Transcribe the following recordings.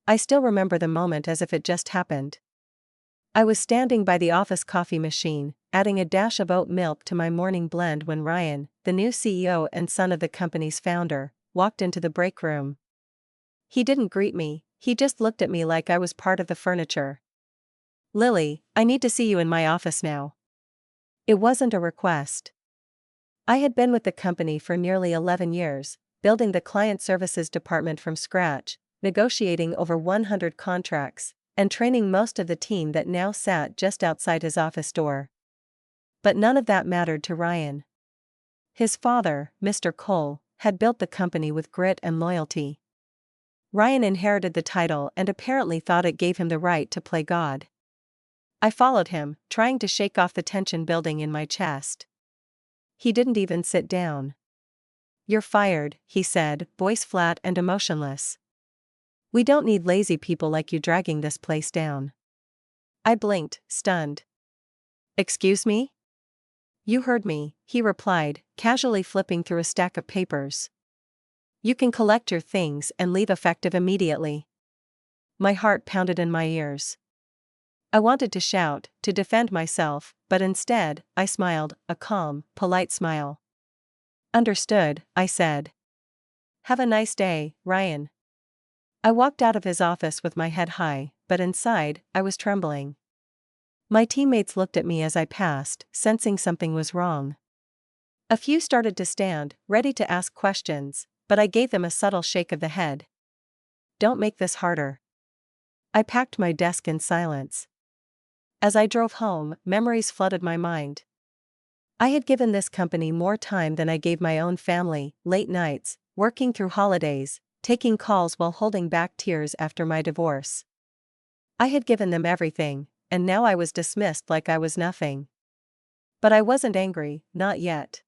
I still remember the moment as if it just happened. I was standing by the office coffee machine, adding a dash of oat milk to my morning blend when Ryan, the new CEO and son of the company's founder, walked into the break room. He didn't greet me, he just looked at me like I was part of the furniture. "Lily, I need to see you in my office now." It wasn't a request. I had been with the company for nearly 11 years, building the client services department from scratch, negotiating over 100 contracts, and training most of the team that now sat just outside his office door. But none of that mattered to Ryan. His father, Mr. Cole, had built the company with grit and loyalty. Ryan inherited the title and apparently thought it gave him the right to play God. I followed him, trying to shake off the tension building in my chest. He didn't even sit down. "You're fired," he said, voice flat and emotionless. "We don't need lazy people like you dragging this place down." I blinked, stunned. "Excuse me?" "You heard me," he replied, casually flipping through a stack of papers. "You can collect your things and leave effective immediately." My heart pounded in my ears. I wanted to shout, to defend myself, but instead, I smiled, a calm, polite smile. "Understood," I said. "Have a nice day, Ryan." I walked out of his office with my head high, but inside, I was trembling. My teammates looked at me as I passed, sensing something was wrong. A few started to stand, ready to ask questions, but I gave them a subtle shake of the head. "Don't make this harder." I packed my desk in silence. As I drove home, memories flooded my mind. I had given this company more time than I gave my own family, late nights, working through holidays, taking calls while holding back tears after my divorce. I had given them everything, and now I was dismissed like I was nothing. But I wasn't angry, not yet.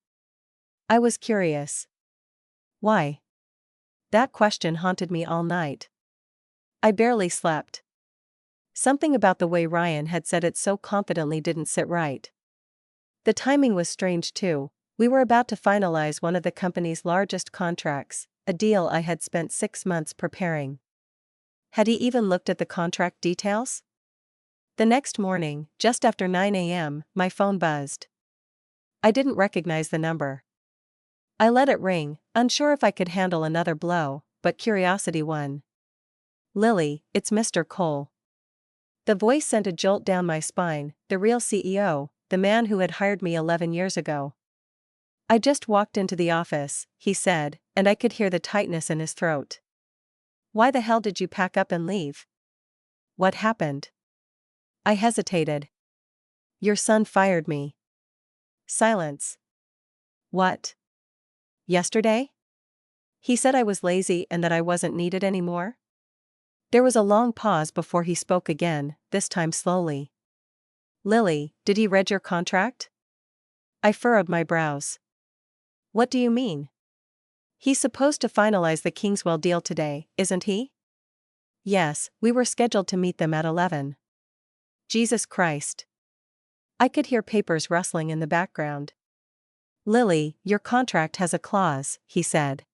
I was curious. Why? That question haunted me all night. I barely slept. Something about the way Ryan had said it so confidently didn't sit right. The timing was strange too. We were about to finalize one of the company's largest contracts, a deal I had spent 6 months preparing. Had he even looked at the contract details? The next morning, just after 9 a.m., my phone buzzed. I didn't recognize the number. I let it ring, unsure if I could handle another blow, but curiosity won. "Lily, it's Mr. Cole." The voice sent a jolt down my spine, the real CEO, the man who had hired me 11 years ago. "I just walked into the office," he said, and I could hear the tightness in his throat. "Why the hell did you pack up and leave? What happened?" I hesitated. "Your son fired me." Silence. "What? Yesterday?" He said I was lazy and that I wasn't needed anymore. There was a long pause before he spoke again, this time slowly. "Lily, did he read your contract?" I furrowed my brows. "What do you mean?" "He's supposed to finalize the Kingswell deal today, isn't he?" "Yes, we were scheduled to meet them at 11. Jesus Christ. I could hear papers rustling in the background. "Lily, your contract has a clause," he said.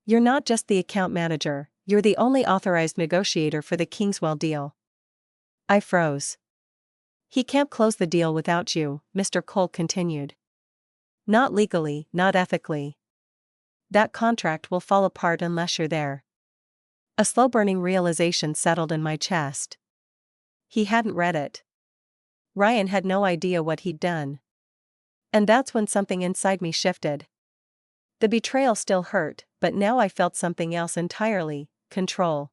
"You're not just the account manager, you're the only authorized negotiator for the Kingswell deal." I froze. "He can't close the deal without you," Mr. Cole continued. "Not legally, not ethically. That contract will fall apart unless you're there." A slow-burning realization settled in my chest. He hadn't read it. Ryan had no idea what he'd done. And that's when something inside me shifted. The betrayal still hurt, but now I felt something else entirely: control.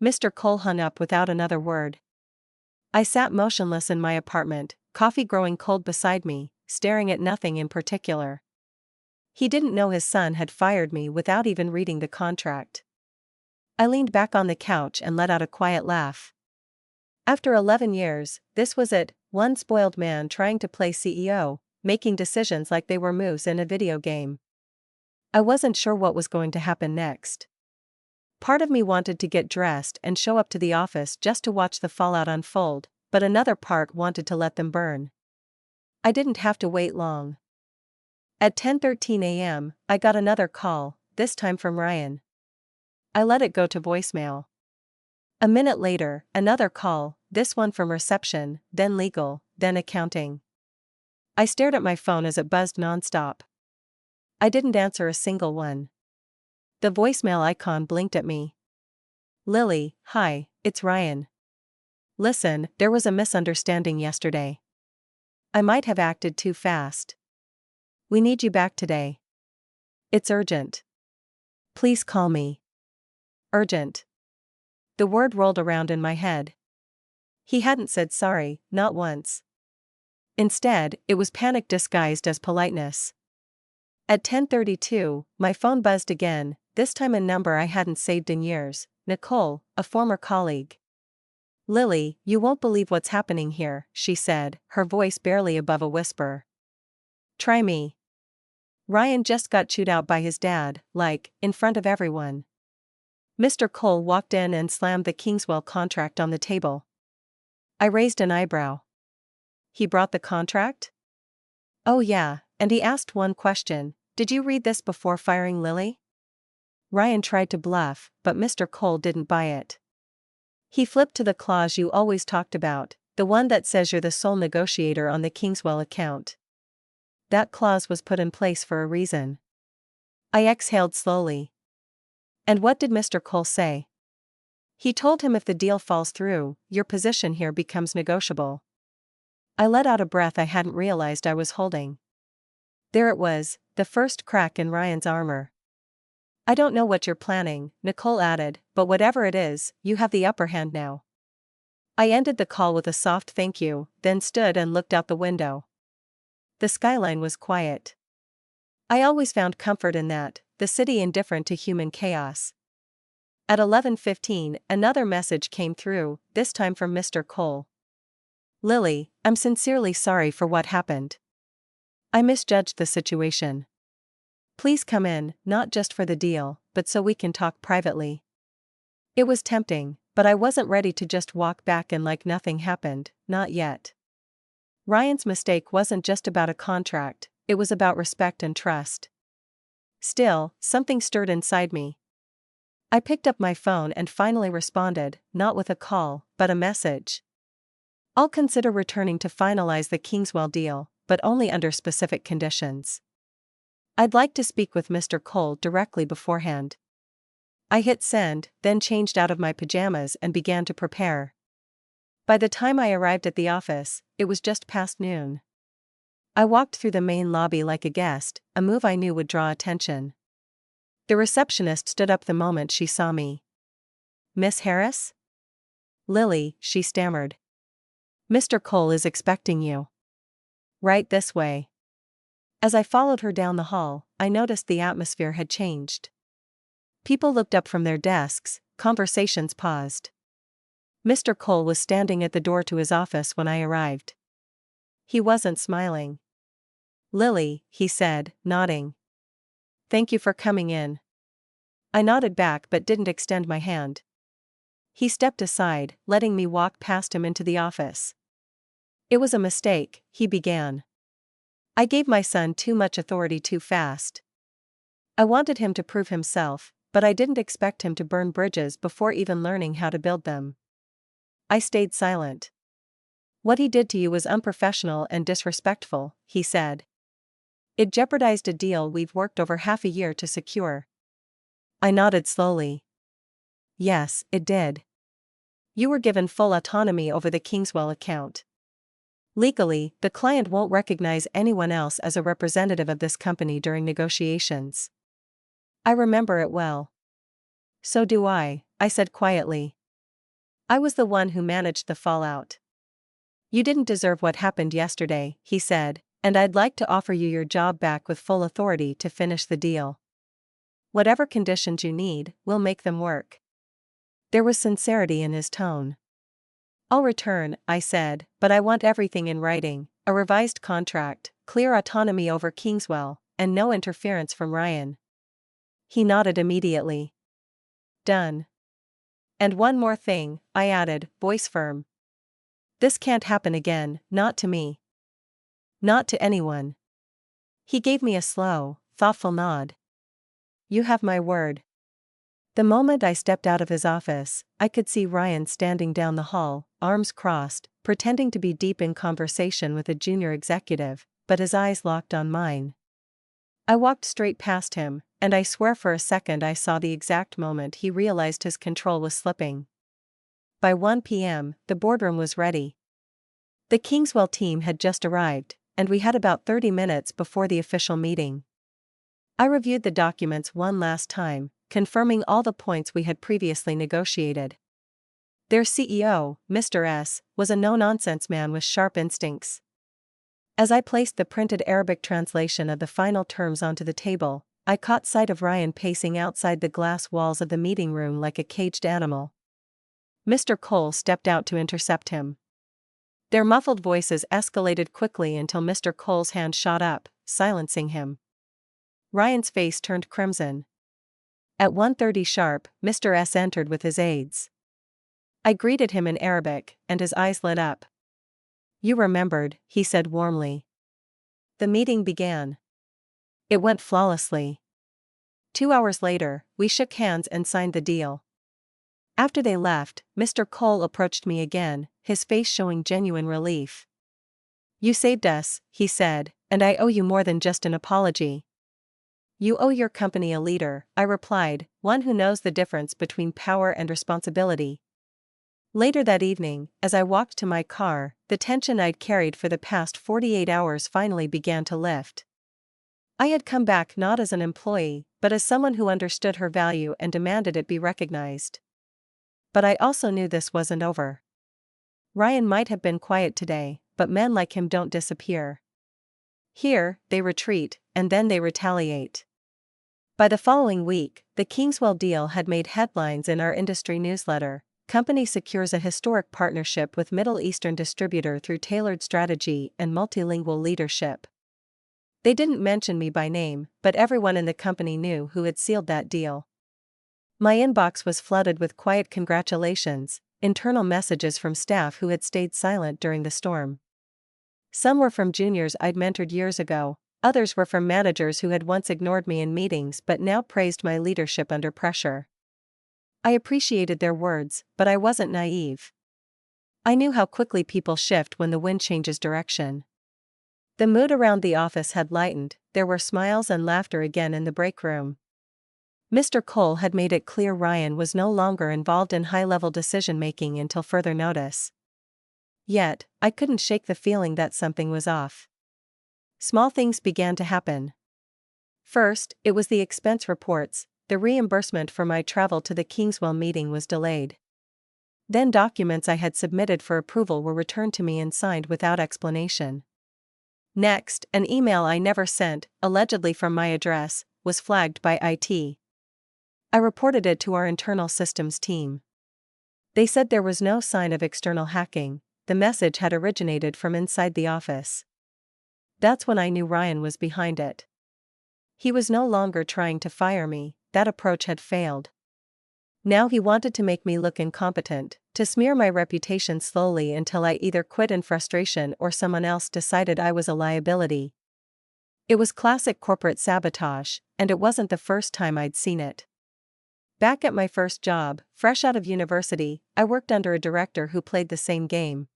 Mr. Cole hung up without another word. I sat motionless in my apartment, coffee growing cold beside me, staring at nothing in particular. He didn't know his son had fired me without even reading the contract. I leaned back on the couch and let out a quiet laugh. After 11 years, this was it, one spoiled man trying to play CEO, making decisions like they were moves in a video game. I wasn't sure what was going to happen next. Part of me wanted to get dressed and show up to the office just to watch the fallout unfold, but another part wanted to let them burn. I didn't have to wait long. At 10:13 a.m., I got another call, this time from Ryan. I let it go to voicemail. A minute later, another call, this one from reception, then legal, then accounting. I stared at my phone as it buzzed nonstop. I didn't answer a single one. The voicemail icon blinked at me. Lily, hi, it's Ryan. Listen, there was a misunderstanding yesterday. I might have acted too fast. We need you back today. It's urgent. Please call me. Urgent. The word rolled around in my head. He hadn't said sorry, not once. Instead, it was panic disguised as politeness. At 10:32, my phone buzzed again, this time a number I hadn't saved in years, Nicole, a former colleague. Lily, you won't believe what's happening here, she said, her voice barely above a whisper. Try me. Ryan just got chewed out by his dad, in front of everyone. Mr. Cole walked in and slammed the Kingswell contract on the table. I raised an eyebrow. He brought the contract? Oh yeah, and he asked one question, did you read this before firing Lily? Ryan tried to bluff, but Mr. Cole didn't buy it. He flipped to the clause you always talked about, the one that says you're the sole negotiator on the Kingswell account. That clause was put in place for a reason. I exhaled slowly. And what did Mr. Cole say? He told him if the deal falls through, your position here becomes negotiable. I let out a breath I hadn't realized I was holding. There it was, the first crack in Ryan's armor. I don't know what you're planning, Nicole added, but whatever it is, you have the upper hand now. I ended the call with a soft thank you, then stood and looked out the window. The skyline was quiet. I always found comfort in that, the city indifferent to human chaos. At 11:15, another message came through, this time from Mr. Cole. Lily, I'm sincerely sorry for what happened. I misjudged the situation. Please come in, not just for the deal, but so we can talk privately. It was tempting, but I wasn't ready to just walk back and like nothing happened, not yet. Ryan's mistake wasn't just about a contract, it was about respect and trust. Still, something stirred inside me. I picked up my phone and finally responded, not with a call, but a message. I'll consider returning to finalize the Kingswell deal, but only under specific conditions. I'd like to speak with Mr. Cole directly beforehand. I hit send, then changed out of my pajamas and began to prepare. By the time I arrived at the office, it was just past noon. I walked through the main lobby like a guest, a move I knew would draw attention. The receptionist stood up the moment she saw me. Miss Harris? Lily, she stammered. Mr. Cole is expecting you. Right this way. As I followed her down the hall, I noticed the atmosphere had changed. People looked up from their desks, conversations paused. Mr. Cole was standing at the door to his office when I arrived. He wasn't smiling. Lily, he said, nodding. Thank you for coming in. I nodded back but didn't extend my hand. He stepped aside, letting me walk past him into the office. It was a mistake, he began. I gave my son too much authority too fast. I wanted him to prove himself, but I didn't expect him to burn bridges before even learning how to build them. I stayed silent. What he did to you was unprofessional and disrespectful, he said. It jeopardized a deal we've worked over half a year to secure. I nodded slowly. Yes, it did. You were given full autonomy over the Kingswell account. Legally, the client won't recognize anyone else as a representative of this company during negotiations. I remember it well. So do I said quietly. I was the one who managed the fallout. You didn't deserve what happened yesterday, he said, and I'd like to offer you your job back with full authority to finish the deal. Whatever conditions you need, we'll make them work. There was sincerity in his tone. I'll return, I said, but I want everything in writing, a revised contract, clear autonomy over Kingswell, and no interference from Ryan. He nodded immediately. Done. And one more thing, I added, voice firm. This can't happen again, not to me. Not to anyone. He gave me a slow, thoughtful nod. You have my word. The moment I stepped out of his office, I could see Ryan standing down the hall, arms crossed, pretending to be deep in conversation with a junior executive, but his eyes locked on mine. I walked straight past him, and I swear for a second I saw the exact moment he realized his control was slipping. By 1 p.m., the boardroom was ready. The Kingswell team had just arrived, and we had about 30 minutes before the official meeting. I reviewed the documents one last time, confirming all the points we had previously negotiated. Their CEO, Mr. S., was a no-nonsense man with sharp instincts. As I placed the printed Arabic translation of the final terms onto the table, I caught sight of Ryan pacing outside the glass walls of the meeting room like a caged animal. Mr. Cole stepped out to intercept him. Their muffled voices escalated quickly until Mr. Cole's hand shot up, silencing him. Ryan's face turned crimson. At 1:30 sharp, Mr. S entered with his aides. I greeted him in Arabic, and his eyes lit up. "You remembered," he said warmly. The meeting began. It went flawlessly. 2 hours later, we shook hands and signed the deal. After they left, Mr. Cole approached me again, his face showing genuine relief. "You saved us," he said, "and I owe you more than just an apology." "You owe your company a leader," I replied, "one who knows the difference between power and responsibility." Later that evening, as I walked to my car, the tension I'd carried for the past 48 hours finally began to lift. I had come back not as an employee, but as someone who understood her value and demanded it be recognized. But I also knew this wasn't over. Ryan might have been quiet today, but men like him don't disappear. Here, they retreat, and then they retaliate. By the following week, the Kingswell deal had made headlines in our industry newsletter. Company secures a historic partnership with Middle Eastern distributor through tailored strategy and multilingual leadership. They didn't mention me by name, but everyone in the company knew who had sealed that deal. My inbox was flooded with quiet congratulations, internal messages from staff who had stayed silent during the storm. Some were from juniors I'd mentored years ago, others were from managers who had once ignored me in meetings but now praised my leadership under pressure. I appreciated their words, but I wasn't naive. I knew how quickly people shift when the wind changes direction. The mood around the office had lightened, there were smiles and laughter again in the break room. Mr. Cole had made it clear Ryan was no longer involved in high-level decision-making until further notice. Yet, I couldn't shake the feeling that something was off. Small things began to happen. First, it was the expense reports. The reimbursement for my travel to the Kingswell meeting was delayed. Then documents I had submitted for approval were returned to me and signed without explanation. Next, an email I never sent, allegedly from my address, was flagged by IT. I reported it to our internal systems team. They said there was no sign of external hacking, the message had originated from inside the office. That's when I knew Ryan was behind it. He was no longer trying to fire me, that approach had failed. Now he wanted to make me look incompetent, to smear my reputation slowly until I either quit in frustration or someone else decided I was a liability. It was classic corporate sabotage, and it wasn't the first time I'd seen it. Back at my first job, fresh out of university, I worked under a director who played the same game.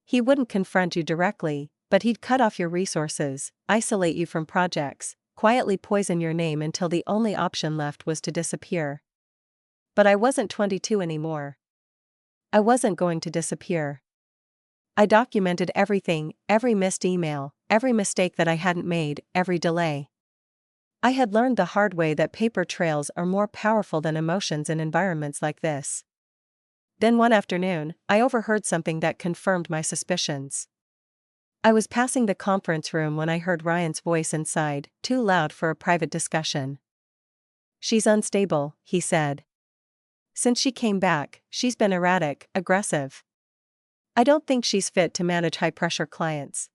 He wouldn't confront you directly, but he'd cut off your resources, isolate you from projects, quietly poison your name until the only option left was to disappear. But I wasn't 22 anymore. I wasn't going to disappear. I documented everything, every missed email, every mistake that I hadn't made, every delay. I had learned the hard way that paper trails are more powerful than emotions in environments like this. Then one afternoon, I overheard something that confirmed my suspicions. I was passing the conference room when I heard Ryan's voice inside, too loud for a private discussion. "She's unstable," he said. "Since she came back, she's been erratic, aggressive. I don't think she's fit to manage high-pressure clients."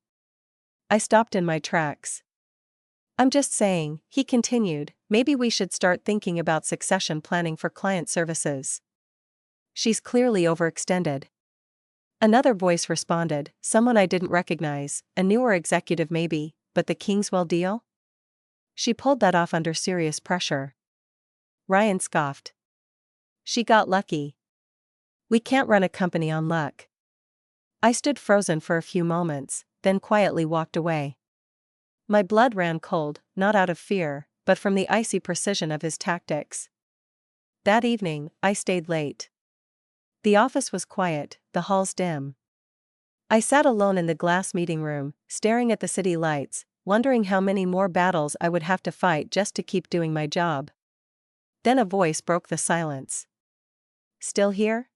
I stopped in my tracks. "I'm just saying," he continued, "maybe we should start thinking about succession planning for client services. She's clearly overextended." Another voice responded, someone I didn't recognize, a newer executive maybe, but the Kingswell deal? She pulled that off under serious pressure. Ryan scoffed. She got lucky. We can't run a company on luck. I stood frozen for a few moments, then quietly walked away. My blood ran cold, not out of fear, but from the icy precision of his tactics. That evening, I stayed late. The office was quiet, the halls dim. I sat alone in the glass meeting room, staring at the city lights, wondering how many more battles I would have to fight just to keep doing my job. Then a voice broke the silence. Still here?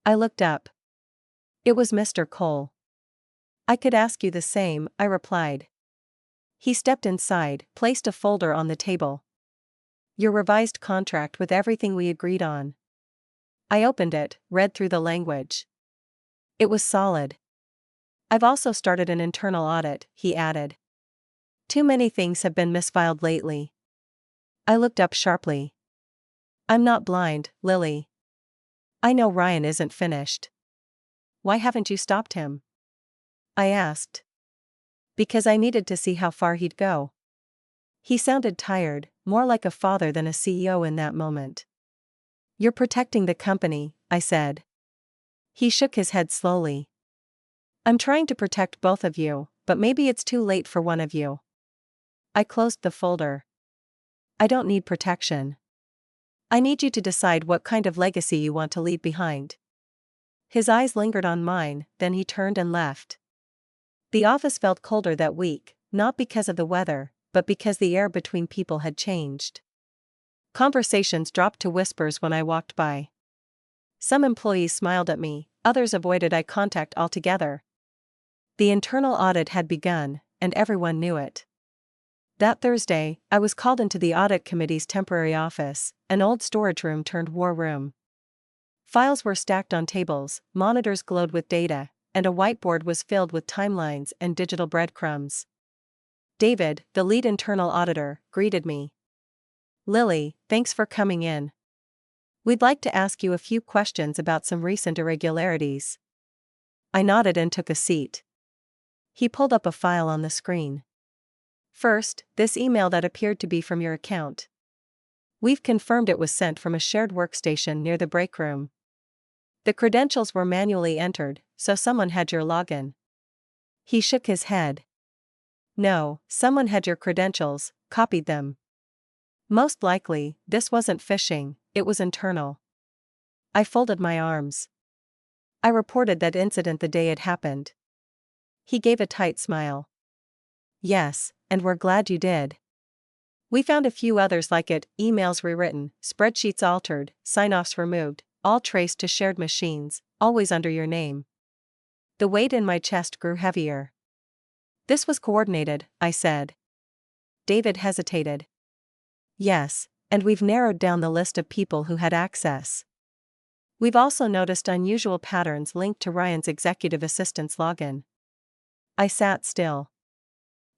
I looked up. It was Mr. Cole. I could ask you the same, I replied. He stepped inside, placed a folder on the table. Your revised contract with everything we agreed on. I opened it, read through the language. It was solid. I've also started an internal audit, he added. Too many things have been misfiled lately. I looked up sharply. I'm not blind, Lily. I know Ryan isn't finished. Why haven't you stopped him? I asked. Because I needed to see how far he'd go. He sounded tired, more like a father than a CEO in that moment. You're protecting the company, I said. He shook his head slowly. I'm trying to protect both of you, but maybe it's too late for one of you. I closed the folder. I don't need protection. I need you to decide what kind of legacy you want to leave behind. His eyes lingered on mine, then he turned and left. The office felt colder that week, not because of the weather, but because the air between people had changed. Conversations dropped to whispers when I walked by. Some employees smiled at me, others avoided eye contact altogether. The internal audit had begun, and everyone knew it. That Thursday, I was called into the audit committee's temporary office, an old storage room turned war room. Files were stacked on tables, monitors glowed with data, and a whiteboard was filled with timelines and digital breadcrumbs. David, the lead internal auditor, greeted me. Lily, thanks for coming in. We'd like to ask you a few questions about some recent irregularities. I nodded and took a seat. He pulled up a file on the screen. First, this email that appeared to be from your account. We've confirmed it was sent from a shared workstation near the break room. The credentials were manually entered, so someone had your login. He shook his head. No, someone had your credentials, copied them. Most likely, this wasn't phishing, it was internal. I folded my arms. I reported that incident the day it happened. He gave a tight smile. Yes, and we're glad you did. We found a few others like it, emails rewritten, spreadsheets altered, sign-offs removed, all traced to shared machines, always under your name. The weight in my chest grew heavier. This was coordinated, I said. David hesitated. Yes, and we've narrowed down the list of people who had access. We've also noticed unusual patterns linked to Ryan's executive assistant's login. I sat still.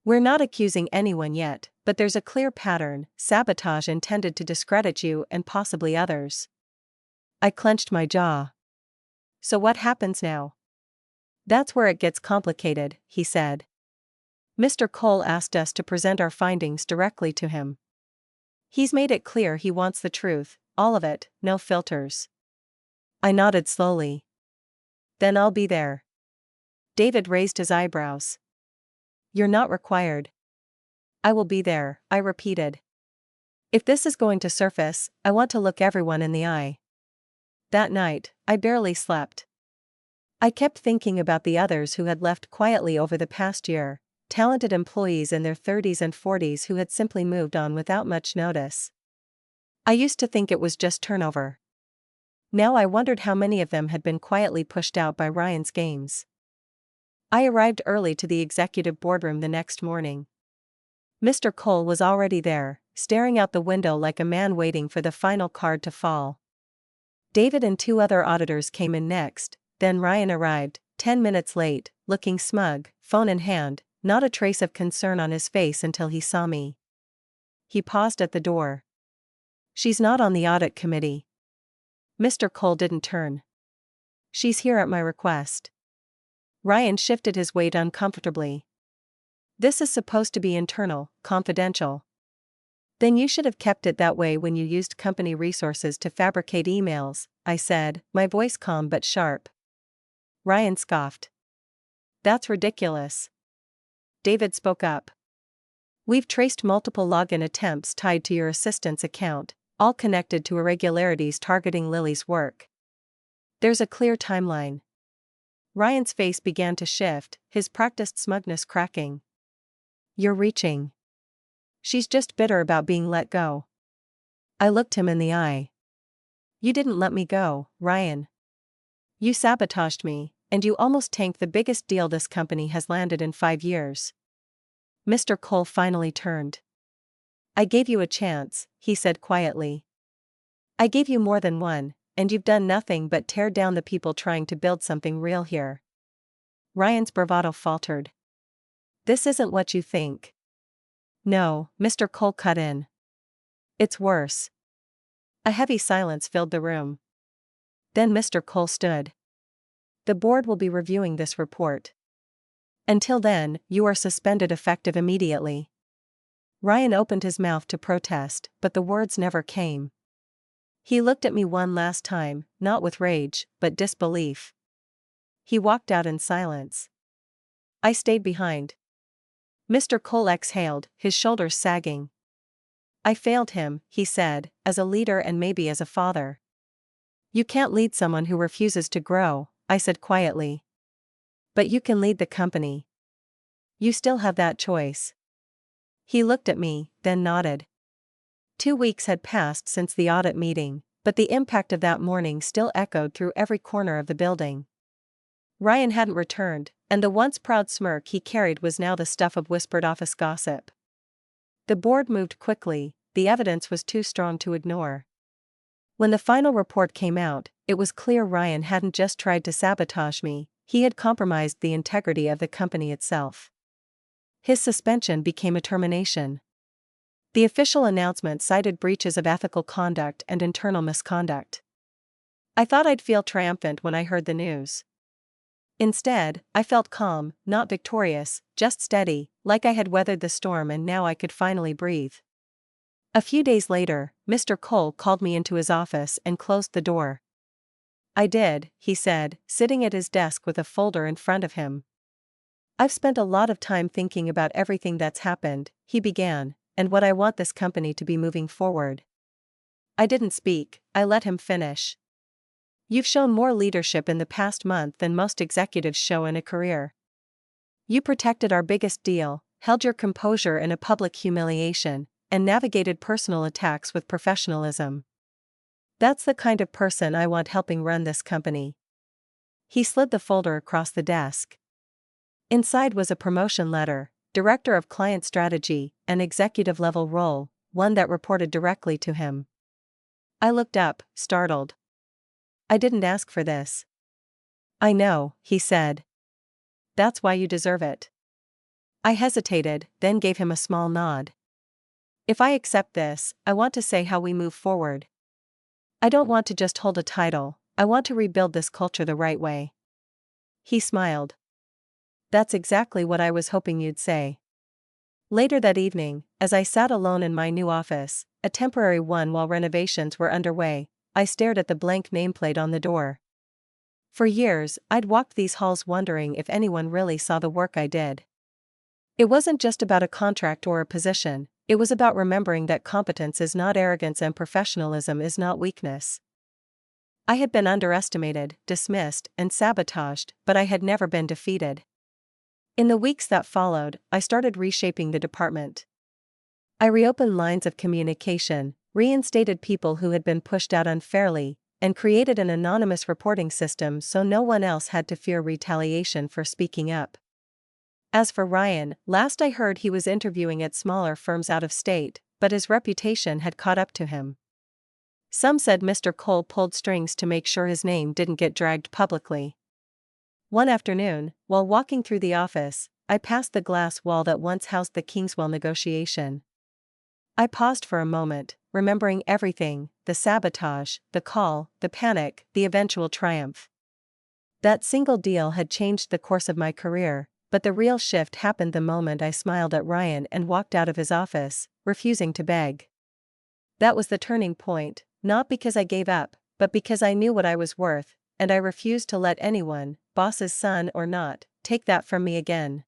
We're not accusing anyone yet, but there's a clear pattern, sabotage intended to discredit you and possibly others. I clenched my jaw. So what happens now? That's where it gets complicated, he said. Mr. Cole asked us to present our findings directly to him. He's made it clear he wants the truth, all of it, no filters. I nodded slowly. Then I'll be there. David raised his eyebrows. You're not required. I will be there, I repeated. If this is going to surface, I want to look everyone in the eye. That night, I barely slept. I kept thinking about the others who had left quietly over the past year, talented employees in their 30s and 40s who had simply moved on without much notice. I used to think it was just turnover. Now I wondered how many of them had been quietly pushed out by Ryan's games. I arrived early to the executive boardroom the next morning. Mr. Cole was already there, staring out the window like a man waiting for the final card to fall. David and two other auditors came in next, then Ryan arrived, 10 minutes late, looking smug, phone in hand, not a trace of concern on his face until he saw me. He paused at the door. She's not on the audit committee. Mr. Cole didn't turn. She's here at my request. Ryan shifted his weight uncomfortably. This is supposed to be internal, confidential. Then you should have kept it that way when you used company resources to fabricate emails, I said, my voice calm but sharp. Ryan scoffed. That's ridiculous. David spoke up. We've traced multiple login attempts tied to your assistant's account, all connected to irregularities targeting Lily's work. There's a clear timeline. Ryan's face began to shift, his practiced smugness cracking. You're reaching. She's just bitter about being let go. I looked him in the eye. You didn't let me go, Ryan. You sabotaged me, and you almost tanked the biggest deal this company has landed in 5 years. Mr. Cole finally turned. I gave you a chance, he said quietly. I gave you more than one, and you've done nothing but tear down the people trying to build something real here. Ryan's bravado faltered. This isn't what you think. No, Mr. Cole cut in. It's worse. A heavy silence filled the room. Then Mr. Cole stood. The board will be reviewing this report. Until then, you are suspended effective immediately. Ryan opened his mouth to protest, but the words never came. He looked at me one last time, not with rage, but disbelief. He walked out in silence. I stayed behind. Mr. Cole exhaled, his shoulders sagging. I failed him, he said, as a leader and maybe as a father. You can't lead someone who refuses to grow, I said quietly. But you can lead the company. You still have that choice. He looked at me, then nodded. 2 weeks had passed since the audit meeting, but the impact of that morning still echoed through every corner of the building. Ryan hadn't returned, and the once proud smirk he carried was now the stuff of whispered office gossip. The board moved quickly, the evidence was too strong to ignore. When the final report came out, it was clear Ryan hadn't just tried to sabotage me, he had compromised the integrity of the company itself. His suspension became a termination. The official announcement cited breaches of ethical conduct and internal misconduct. I thought I'd feel triumphant when I heard the news. Instead, I felt calm, not victorious, just steady, like I had weathered the storm and now I could finally breathe. A few days later, Mr. Cole called me into his office and closed the door. I did, he said, sitting at his desk with a folder in front of him. I've spent a lot of time thinking about everything that's happened, he began, and what I want this company to be moving forward. I didn't speak, I let him finish. You've shown more leadership in the past month than most executives show in a career. You protected our biggest deal, held your composure in a public humiliation, and navigated personal attacks with professionalism. That's the kind of person I want helping run this company. He slid the folder across the desk. Inside was a promotion letter, Director of Client Strategy, an executive-level role, one that reported directly to him. I looked up, startled. I didn't ask for this. I know, he said. That's why you deserve it. I hesitated, then gave him a small nod. If I accept this, I want to say how we move forward. I don't want to just hold a title, I want to rebuild this culture the right way. He smiled. That's exactly what I was hoping you'd say. Later that evening, as I sat alone in my new office, a temporary one while renovations were underway, I stared at the blank nameplate on the door. For years, I'd walked these halls wondering if anyone really saw the work I did. It wasn't just about a contract or a position, it was about remembering that competence is not arrogance and professionalism is not weakness. I had been underestimated, dismissed, and sabotaged, but I had never been defeated. In the weeks that followed, I started reshaping the department. I reopened lines of communication, reinstated people who had been pushed out unfairly, and created an anonymous reporting system so no one else had to fear retaliation for speaking up. As for Ryan, last I heard he was interviewing at smaller firms out of state, but his reputation had caught up to him. Some said Mr. Cole pulled strings to make sure his name didn't get dragged publicly. One afternoon, while walking through the office, I passed the glass wall that once housed the Kingswell negotiation. I paused for a moment, remembering everything, the sabotage, the call, the panic, the eventual triumph. That single deal had changed the course of my career, but the real shift happened the moment I smiled at Ryan and walked out of his office, refusing to beg. That was the turning point, not because I gave up, but because I knew what I was worth, and I refused to let anyone, boss's son or not, take that from me again.